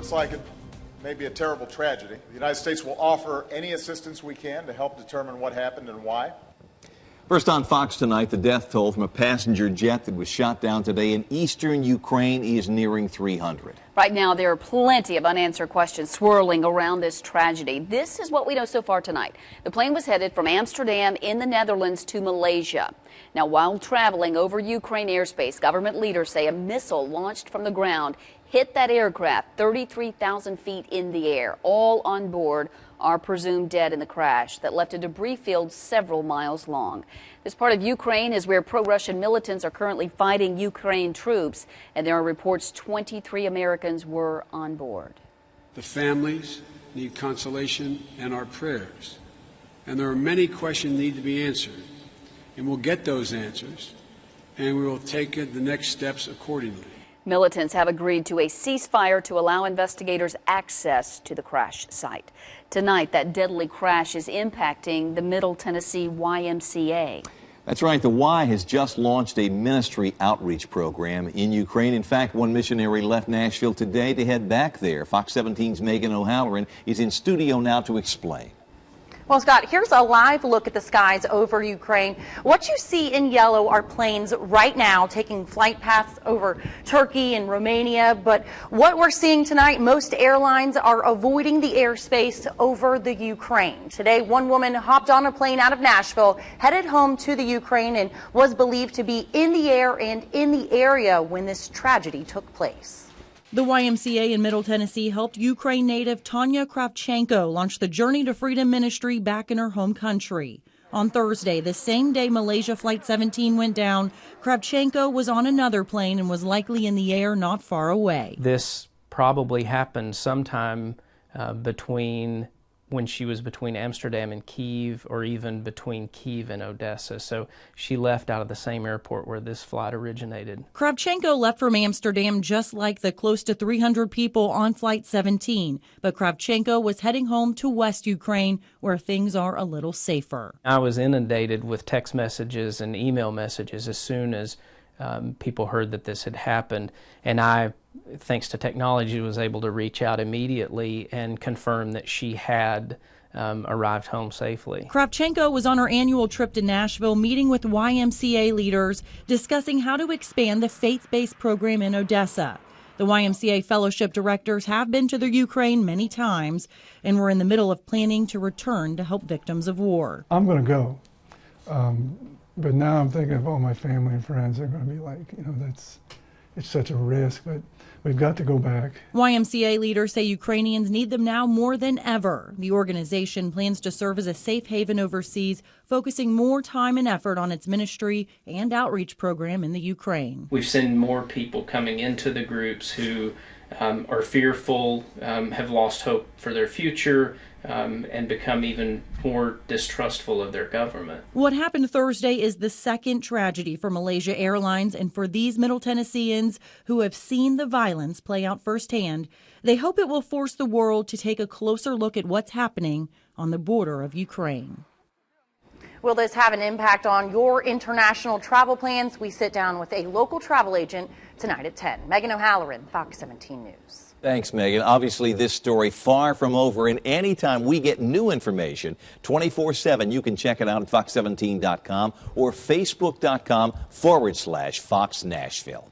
Looks like it may be a terrible tragedy. The United States will offer any assistance we can to help determine what happened and why. First on Fox tonight, the death toll from a passenger jet that was shot down today in eastern Ukraine is nearing 300. Right now, there are plenty of unanswered questions swirling around this tragedy. This is what we know so far tonight. The plane was headed from Amsterdam in the Netherlands to Malaysia. Now, while traveling over Ukraine airspace, government leaders say a missile launched from the ground hit that aircraft 33,000 feet in the air. All on board are presumed dead in the crash that left a debris field several miles long. This part of Ukraine is where pro-Russian militants are currently fighting Ukraine troops, and there are reports 23 Americans were on board. The families need consolation and our prayers, and there are many questions that need to be answered, and we'll get those answers, and we will take the next steps accordingly. Militants have agreed to a ceasefire to allow investigators access to the crash site. Tonight, that deadly crash is impacting the Middle Tennessee YMCA. That's right. The Y has just launched a ministry outreach program in Ukraine. In fact, one missionary left Nashville today to head back there. Fox 17's Meagan O'Halloran is in studio now to explain. Well, Scott, here's a live look at the skies over Ukraine. What you see in yellow are planes right now taking flight paths over Turkey and Romania. But what we're seeing tonight, most airlines are avoiding the airspace over the Ukraine. Today, one woman hopped on a plane out of Nashville, headed home to the Ukraine, and was believed to be in the air and in the area when this tragedy took place. The YMCA in Middle Tennessee helped Ukraine native Tanya Kravchenko launch the Journey to Freedom ministry back in her home country. On Thursday, the same day Malaysia Flight 17 went down, Kravchenko was on another plane and was likely in the air not far away. This probably happened sometime when she was between Amsterdam and Kyiv, or even between Kyiv and Odessa. So she left out of the same airport where this flight originated. Kravchenko left from Amsterdam just like the close to 300 people on Flight 17. But Kravchenko was heading home to West Ukraine, where things are a little safer. I was inundated with text messages and email messages as soon as people heard that this had happened. And I, thanks to technology, was able to reach out immediately and confirm that she had arrived home safely. Kravchenko was on her annual trip to Nashville, meeting with YMCA leaders, discussing how to expand the faith-based program in Odessa. The YMCA fellowship directors have been to the Ukraine many times, and we're in the middle of planning to return to help victims of war. I'm going to go, but now I'm thinking of all my family and friends. They're going to be like, it's such a risk, but we've got to go back. YMCA leaders say Ukrainians need them now more than ever. The organization plans to serve as a safe haven overseas, focusing more time and effort on its ministry and outreach program in the Ukraine. We've seen more people coming into the groups who are fearful, have lost hope for their future, and become even more distrustful of their government. What happened Thursday is the second tragedy for Malaysia Airlines, and for these Middle Tennesseans who have seen the violence play out firsthand, they hope it will force the world to take a closer look at what's happening on the border of Ukraine. Will this have an impact on your international travel plans? We sit down with a local travel agent tonight at 10. Meagan O'Halloran, Fox 17 News. Thanks, Megan. Obviously, this story far from over, and anytime we get new information, 24/7, you can check it out at fox17.com or facebook.com/Fox Nashville.